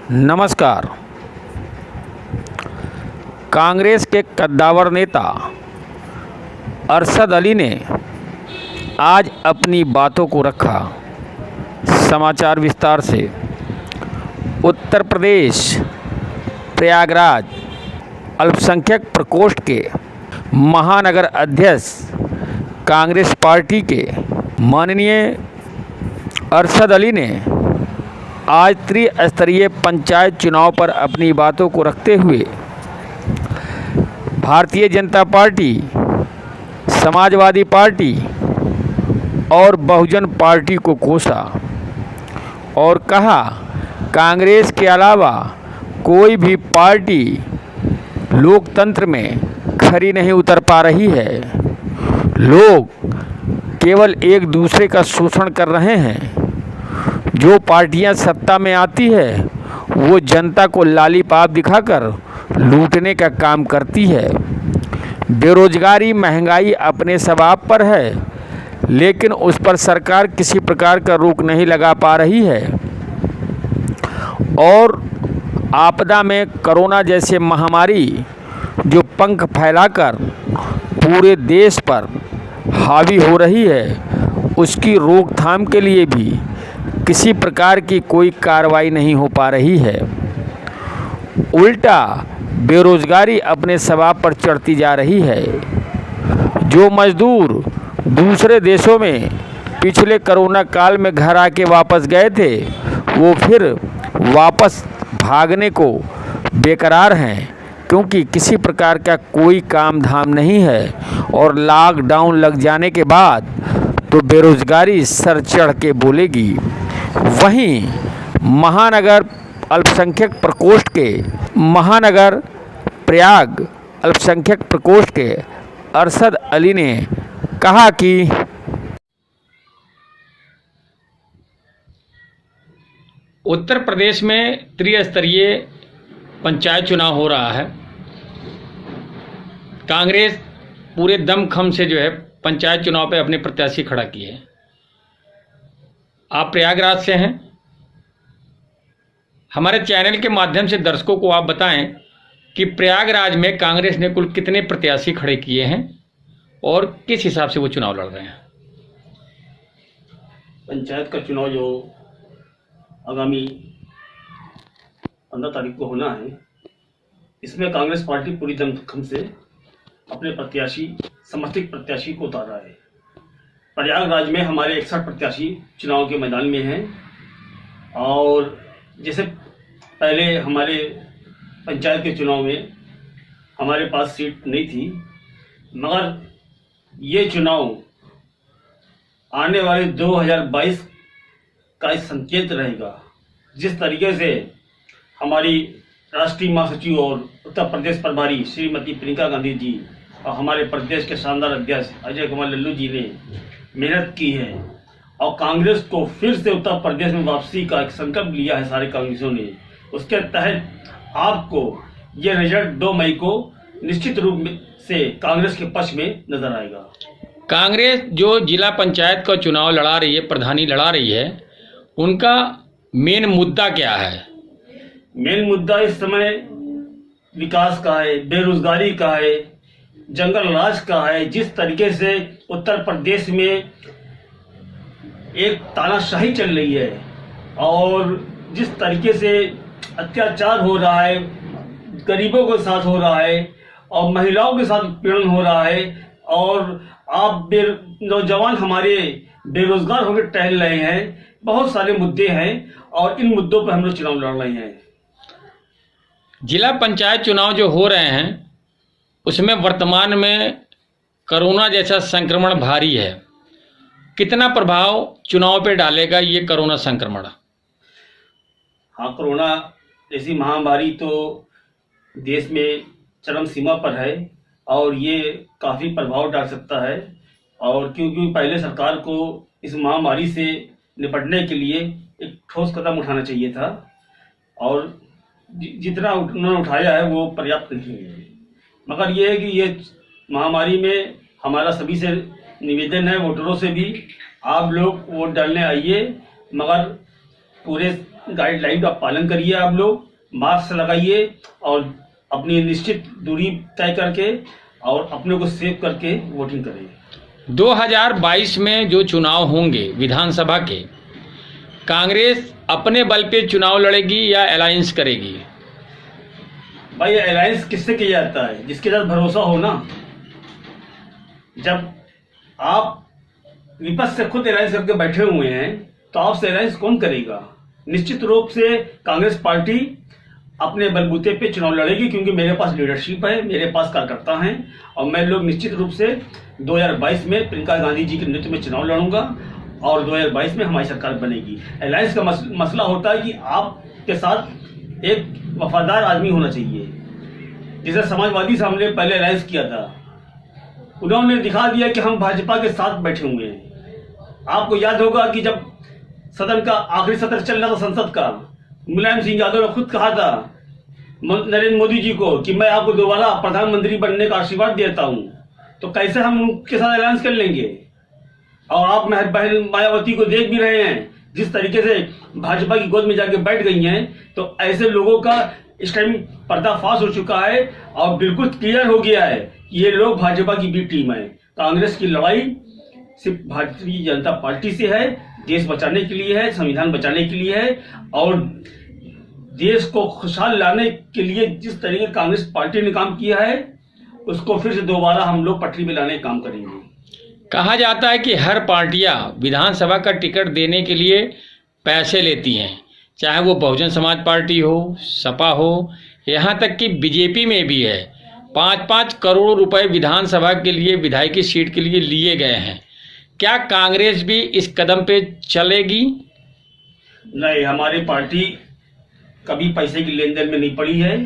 नमस्कार। कांग्रेस के कद्दावर नेता अरशद अली ने आज अपनी बातों को रखा। समाचार विस्तार से। उत्तर प्रदेश प्रयागराज अल्पसंख्यक प्रकोष्ठ के महानगर अध्यक्ष कांग्रेस पार्टी के माननीय अरशद अली ने आज त्रिस्तरीय पंचायत चुनाव पर अपनी बातों को रखते हुए भारतीय जनता पार्टी, समाजवादी पार्टी और बहुजन पार्टी को कोसा और कहा, कांग्रेस के अलावा कोई भी पार्टी लोकतंत्र में खरी नहीं उतर पा रही है। लोग केवल एक दूसरे का शोषण कर रहे हैं। जो पार्टियां सत्ता में आती है वो जनता को लालीपाप दिखाकर लूटने का काम करती है। बेरोजगारी, महंगाई अपने स्वभाव पर है, लेकिन उस पर सरकार किसी प्रकार का रोक नहीं लगा पा रही है। और आपदा में कोरोना जैसे महामारी जो पंख फैलाकर पूरे देश पर हावी हो रही है, उसकी रोकथाम के लिए भी किसी प्रकार की कोई कार्रवाई नहीं हो पा रही है। उल्टा बेरोजगारी अपने स्वभाव पर चढ़ती जा रही है। जो मजदूर दूसरे देशों में पिछले कोरोना काल में घर आके वापस गए थे, वो फिर वापस भागने को बेकरार हैं, क्योंकि किसी प्रकार का कोई काम धाम नहीं है। और लॉकडाउन लग जाने के बाद तो बेरोजगारी सर चढ़ के बोलेगी। वहीं महानगर अल्पसंख्यक प्रकोष्ठ के महानगर प्रयाग अल्पसंख्यक प्रकोष्ठ के अरशद अली ने कहा कि उत्तर प्रदेश में त्रिस्तरीय पंचायत चुनाव हो रहा है। कांग्रेस पूरे दमखम से जो है पंचायत चुनाव पे अपने प्रत्याशी खड़ा किए हैं। आप प्रयागराज से हैं। हमारे चैनल के माध्यम से दर्शकों को आप बताएं कि प्रयागराज में कांग्रेस ने कुल कितने प्रत्याशी खड़े किए हैं और किस हिसाब से वो चुनाव लड़ रहे हैं। पंचायत का चुनाव जो आगामी 15 तारीख को होना है, इसमें कांग्रेस पार्टी पूरी दमखम से अपने प्रत्याशी, समर्थित प्रत्याशी को उतारा है। प्रयागराज में हमारे 61 प्रत्याशी चुनाव के मैदान में हैं। और जैसे पहले हमारे पंचायत के चुनाव में हमारे पास सीट नहीं थी, मगर ये चुनाव आने वाले 2022 का एक संकेत रहेगा। जिस तरीके से हमारी राष्ट्रीय महासचिव और उत्तर प्रदेश प्रभारी श्रीमती प्रियंका गांधी जी और हमारे प्रदेश के शानदार अध्यक्ष अजय कुमार लल्लू जी ने मेहनत की है और कांग्रेस को फिर से उत्तर प्रदेश में वापसी का एक संकल्प लिया है सारे कांग्रेसियों ने। उसके तहत आपको ये रिजल्ट 2 मई को निश्चित रूप से कांग्रेस के पक्ष में नजर आएगा। कांग्रेस जो जिला पंचायत का चुनाव लड़ा रही है, प्रधानी लड़ा रही है, उनका मेन मुद्दा क्या है? मेन मुद्दा इस समय विकास का है, बेरोजगारी का है, जंगल राज का है। जिस तरीके से उत्तर प्रदेश में एक तानाशाही चल रही है और जिस तरीके से अत्याचार हो रहा है, गरीबों के साथ हो रहा है और महिलाओं के साथ उत्पीड़न हो रहा है, और आप नौजवान हमारे बेरोजगार होकर टहल रहे हैं। बहुत सारे मुद्दे हैं और इन मुद्दों पर हम लोग चुनाव लड़ रहे हैं। जिला पंचायत चुनाव जो हो रहे हैं उसमें वर्तमान में कोरोना जैसा संक्रमण भारी है। कितना प्रभाव चुनाव पे डालेगा ये कोरोना संक्रमण? हाँ, कोरोना जैसी महामारी तो देश में चरम सीमा पर है और ये काफ़ी प्रभाव डाल सकता है। और क्योंकि पहले सरकार को इस महामारी से निपटने के लिए एक ठोस कदम उठाना चाहिए था और जितना उन्होंने उठाया है वो पर्याप्त नहीं है। मगर ये है कि ये महामारी में हमारा सभी से निवेदन है, वोटरों से भी, आप लोग वोट डालने आइए, मगर पूरे गाइडलाइन का पालन करिए, आप लोग मास्क लगाइए और अपनी निश्चित दूरी तय करके और अपने को सेव करके वोटिंग करें। 2022 में जो चुनाव होंगे विधानसभा के, कांग्रेस अपने बल पे चुनाव लड़ेगी या अलायंस करेगी? भाई अलायंस किससे किया जाता है? जिसके साथ भरोसा हो ना। जब आप विपक्ष से खुद अलायंस करके बैठे हुए हैं तो आपसे अलायंस कौन करेगा? निश्चित रूप से कांग्रेस पार्टी अपने बलबूते पे चुनाव लड़ेगी, क्योंकि मेरे पास लीडरशिप है, मेरे पास कार्यकर्ता हैं और मैं लोग निश्चित रूप से 2022 में प्रियंका गांधी जी के नेतृत्व में चुनाव लड़ूंगा और 2022 में हमारी सरकार बनेगी। अलायंस का मसला होता है कि आपके साथ एक वफादार आदमी होना चाहिए। जैसे समाजवादी से हमने पहले अलायंस किया था, उन्होंने दिखा दिया कि हम भाजपा के साथ बैठे हुए हैं। आपको याद होगा कि जब सदन का आखिरी सत्र चल रहा था संसद का, मुलायम सिंह यादव ने खुद कहा था नरेंद्र मोदी जी को कि मैं आपको दोबारा प्रधानमंत्री बनने का आशीर्वाद देता हूं। तो कैसे हम उनके साथ अलायंस कर लेंगे? और आप बहन मायावती को देख भी रहे हैं, जिस तरीके से भाजपा की गोद में जाके बैठ गई हैं। तो ऐसे लोगों का इस टाइम पर्दाफाश हो चुका है और बिल्कुल क्लियर हो गया है कि ये लोग भाजपा की बी टीम है। कांग्रेस की लड़ाई सिर्फ भारतीय जनता पार्टी से है, देश बचाने के लिए है, संविधान बचाने के लिए है और देश को खुशहाल लाने के लिए जिस तरीके कांग्रेस पार्टी ने काम किया है उसको फिर से दोबारा हम लोग पटरी में लाने का काम करेंगे। कहा जाता है कि हर पार्टियां विधानसभा का टिकट देने के लिए पैसे लेती हैं, चाहे वो बहुजन समाज पार्टी हो, सपा हो, यहाँ तक कि बीजेपी में भी है। 5-5 करोड़ रुपए विधानसभा के लिए, विधायकी सीट के लिए लिए गए हैं। क्या कांग्रेस भी इस कदम पे चलेगी? नहीं, हमारी पार्टी कभी पैसे की लेन देन में नहीं पड़ी है।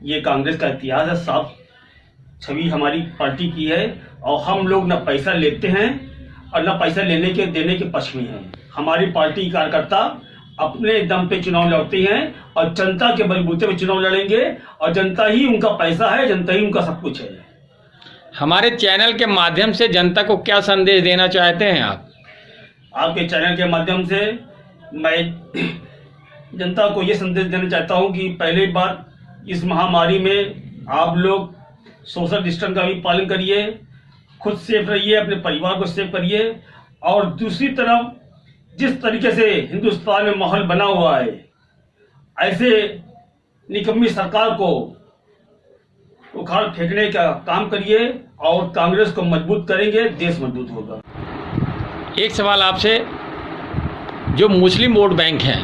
ये कांग्रेस का इतिहास है, साफ छवि हमारी पार्टी की है और हम लोग न पैसा लेते हैं और न पैसा देने के पक्ष में हैं। हमारी पार्टी कार्यकर्ता अपने दम पे चुनाव लड़ते हैं और जनता के बलबूते पे चुनाव लड़ेंगे और जनता ही उनका पैसा है, जनता ही उनका सब कुछ है। हमारे चैनल के माध्यम से जनता को क्या संदेश देना चाहते हैं आप? आपके चैनल के माध्यम से मैं जनता को ये संदेश देना चाहता हूं कि पहली बार इस महामारी में आप लोग सोशल डिस्टेंस का भी पालन करिए, खुद सेफ रहिए, अपने परिवार को सेफ करिए और दूसरी तरफ जिस तरीके से हिंदुस्तान में माहौल बना हुआ है, ऐसे निकम्मी सरकार को उखाड़ फेंकने का काम करिए और कांग्रेस को मजबूत करेंगे, देश मजबूत होगा। एक सवाल आपसे, जो मुस्लिम वोट बैंक हैं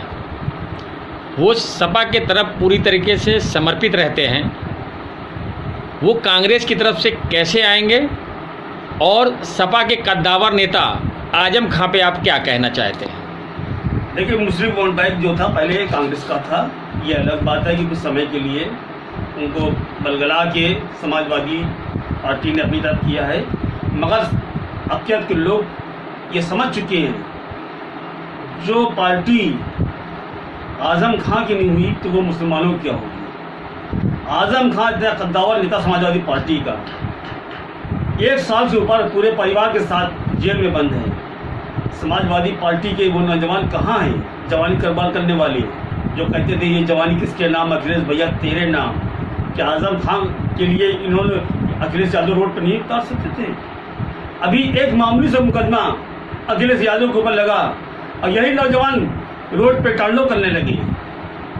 वो सपा के तरफ पूरी तरीके से समर्पित रहते हैं, वो कांग्रेस की तरफ से कैसे आएंगे? और सपा के कद्दावर नेता आजम खां पे आप क्या कहना चाहते हैं? देखिए, मुस्लिम वोट बैंक जो था पहले कांग्रेस का था, ये अलग बात है कि कुछ समय के लिए उनको बलगला के समाजवादी पार्टी ने अपनी तरफ किया है, मगर अब के लोग ये समझ चुके हैं जो पार्टी आजम खां की नहीं हुई तो वो मुसलमानों की क्या होगी। आजम खां इतना कद्दावर नेता समाजवादी पार्टी का 1 साल से ऊपर पूरे परिवार के साथ जेल में बंद है। समाजवादी पार्टी के वो नौजवान कहाँ हैं जवानी कुर्बान करने वाले, जो कहते थे ये जवानी किसके नाम, अखिलेश भैया तेरे नाम। क्या आजम खां के लिए इन्होंने अखिलेश यादव रोड पर नहीं उतार सकते थे? अभी एक मामूली सा मुकदमा अखिलेश यादव के ऊपर लगा और यही नौजवान रोड पे टांडो करने लगे।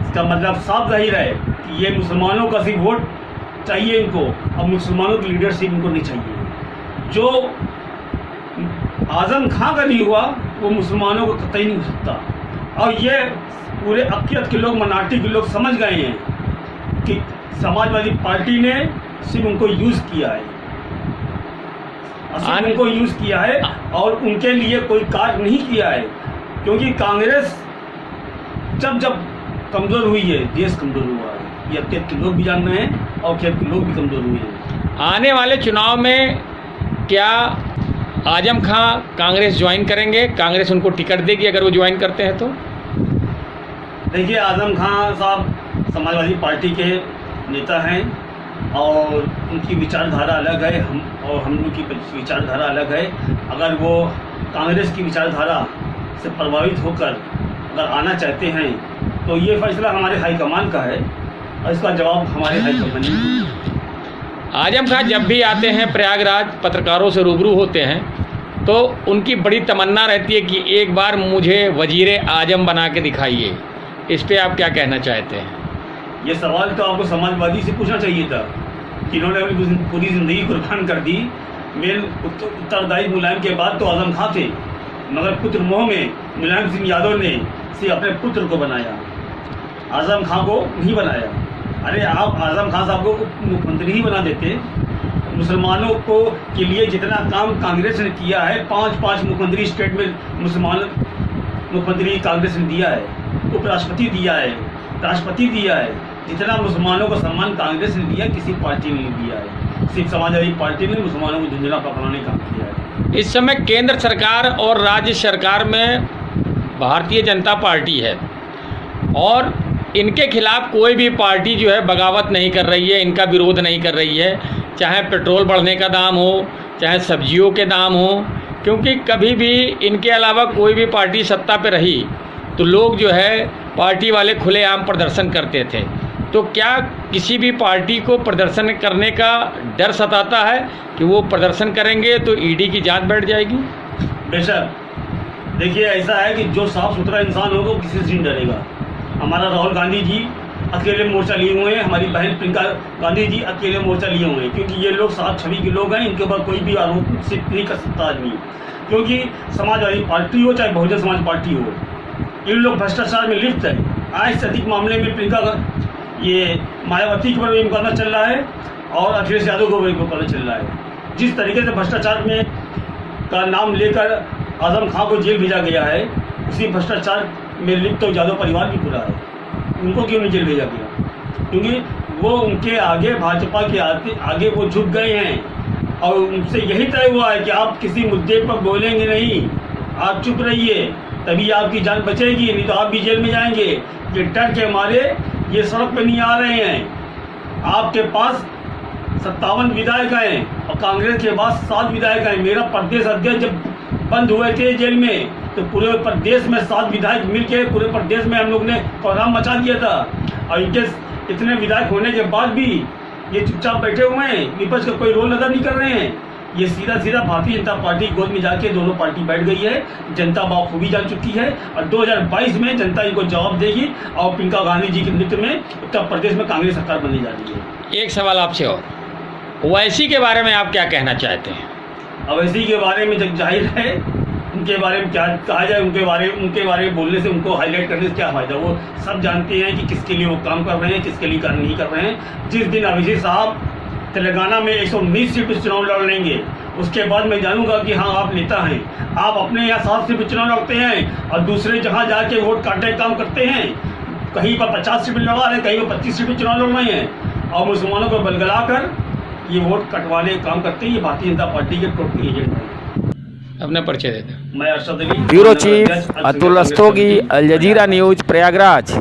इसका मतलब साफ जाहिर है कि ये मुसलमानों का सिर्फ वोट चाहिए इनको, अब मुसलमानों की लीडरशिप इनको नहीं चाहिए। जो आजम खां का नहीं हुआ वो मुसलमानों को कतई नहीं हो सकता। और ये पूरे अक्लियत के लोग, मनाटी के लोग समझ गए हैं कि समाजवादी पार्टी ने सिर्फ उनको यूज़ किया है, उनको यूज़ किया है और उनके लिए कोई कार्य नहीं किया है। क्योंकि कांग्रेस जब कमज़ोर हुई है, देश कमज़ोर हुआ है, ये खेत के लोग भी जान रहे हैं और खेत के लोग भी कमज़ोर हुए हैं। आने वाले चुनाव में क्या आजम खां कांग्रेस ज्वाइन करेंगे? कांग्रेस उनको टिकट देगी अगर वो ज्वाइन करते हैं तो? देखिए, आजम खां साहब समाजवादी पार्टी के नेता हैं और उनकी विचारधारा अलग है, हम लोग की विचारधारा अलग है। अगर वो कांग्रेस की विचारधारा से प्रभावित होकर अगर आना चाहते हैं तो तो ये फैसला हमारे हाईकमान का है और इसका जवाब हमारे हाईकमान ने। आजम खां जब भी आते हैं प्रयागराज, पत्रकारों से रूबरू होते हैं, तो उनकी बड़ी तमन्ना रहती है कि एक बार मुझे वजीरे आजम बना के दिखाइए। इस पे आप क्या कहना चाहते हैं? ये सवाल तो आपको समाजवादी से पूछना चाहिए था कि इन्होंने अपनी पूरी ज़िंदगी कुर्बान कर दी। मेन उत्तरदायी मुलायम के बाद तो आजम खां थे, मगर पुत्र मोह में मुलायम सिंह यादव ने से अपने पुत्र को बनाया, आजम खां को नहीं बनाया। अरे आप आजम खां साहब को मुख्यमंत्री ही बना देते। मुसलमानों को के लिए जितना काम कांग्रेस ने किया है, 5 मुख्यमंत्री स्टेट में मुसलमान मुख्यमंत्री कांग्रेस ने दिया है, उपराष्ट्रपति दिया है, राष्ट्रपति दिया है। जितना मुसलमानों को सम्मान कांग्रेस ने दिया, किसी पार्टी ने नहीं दिया है। सिर्फ समाजवादी पार्टी ने मुसलमानों को झुंझुना पकड़ाने का काम किया है। इस समय केंद्र सरकार और राज्य सरकार में भारतीय जनता पार्टी है और इनके खिलाफ कोई भी पार्टी जो है बगावत नहीं कर रही है, इनका विरोध नहीं कर रही है, चाहे पेट्रोल बढ़ने का दाम हो, चाहे सब्जियों के दाम हो। क्योंकि कभी भी इनके अलावा कोई भी पार्टी सत्ता पे रही तो लोग जो है पार्टी वाले खुलेआम प्रदर्शन करते थे। तो क्या किसी भी पार्टी को प्रदर्शन करने का डर सताता है कि वो प्रदर्शन करेंगे तो ईडी की जांच बैठ जाएगी? बेशक, देखिए ऐसा है कि जो साफ सुथरा इंसान होगा किसी से नहीं डरेगा। हमारा राहुल गांधी जी अकेले मोर्चा लिए हुए हैं, हमारी बहन प्रियंका गांधी जी अकेले मोर्चा लिए हुए हैं, क्योंकि ये लोग साफ छवि के लोग हैं। इनके ऊपर कोई भी आरोप सिर्फ नहीं कर सकता आदमी, क्योंकि समाजवादी पार्टी हो चाहे बहुजन समाज पार्टी हो, इन लोग भ्रष्टाचार में लिप्त है। आज से अधिक मामले में प्रियंका ये मायावती के ऊपर भी मुकदमा चल रहा है और अखिलेश यादव के ऊपर मुकदमा चल रहा है। जिस तरीके से भ्रष्टाचार में का नाम लेकर आजम खां को जेल भेजा गया है, उसी भ्रष्टाचार में लिप्त तो यादव परिवार भी पूरा है। उनको क्यों नहीं जेल भेजा गया? क्योंकि वो उनके आगे भाजपा के आगे वो झुक गए हैं और उनसे यही तय हुआ है कि आप किसी मुद्दे पर बोलेंगे नहीं, आप चुप रहिए, तभी आपकी जान बचेगी, नहीं तो आप भी जेल में जाएंगे। ये डर के मारे ये सड़क पे नहीं आ रहे हैं। आपके पास 57 विधायक हैं और कांग्रेस के पास 7 विधायक हैं। मेरा प्रदेश अध्यक्ष जब बंद हुए थे जेल में तो पूरे प्रदेश में 7 विधायक मिलके पूरे प्रदेश में हम लोग ने कोहराम मचा दिया था। और इनके इतने विधायक होने के बाद भी ये चुपचाप बैठे हुए हैं, विपक्ष का कोई रोल अदा नहीं कर रहे हैं। ये सीधा भारतीय जनता पार्टी गोद में जाके दोनों पार्टी बैठ गई है। जनता बाखूबी जान चुकी है और 2022 में जनता इनको जवाब देगी और प्रियंका गांधी जी के नेतृत्व में उत्तर प्रदेश में कांग्रेस सरकार बनने जा रही है। एक सवाल आपसे और, ओवैसी के बारे में आप क्या कहना चाहते हैं? ओवैसी के बारे में जब जाहिर है, उनके बारे में क्या कहा जाए, उनके बारे में बोलने से, उनको हाईलाइट करने से क्या फायदा? वो सब जानते हैं कि किसके लिए वो काम कर रहे हैं, किसके लिए काम नहीं कर रहे हैं। जिस दिन ओवैसी साहब तेलंगाना में 119 सीट पर चुनाव लड़ लेंगे, उसके बाद मैं जानूंगा कि हाँ आप नेता हैं। आप अपने यहाँ 7 सीट पर चुनाव लड़ते हैं और दूसरे जहाँ जाके वोट काटने का काम करते हैं। कहीं पर 50 सीट पर लड़ा रहे, कहीं पर 25 सीट पर चुनाव लड़ रहे हैं और मुसलमानों को बलगला कर ये वोट कटवाने का काम करते हैं। ये भारतीय जनता पार्टी के टोटल एजेंट हैं। अपना परिचय देते हैं। मैं अरशद अली, ब्यूरो चीफ अतुल रस्तोगी, अल जजीरा न्यूज, प्रयागराज।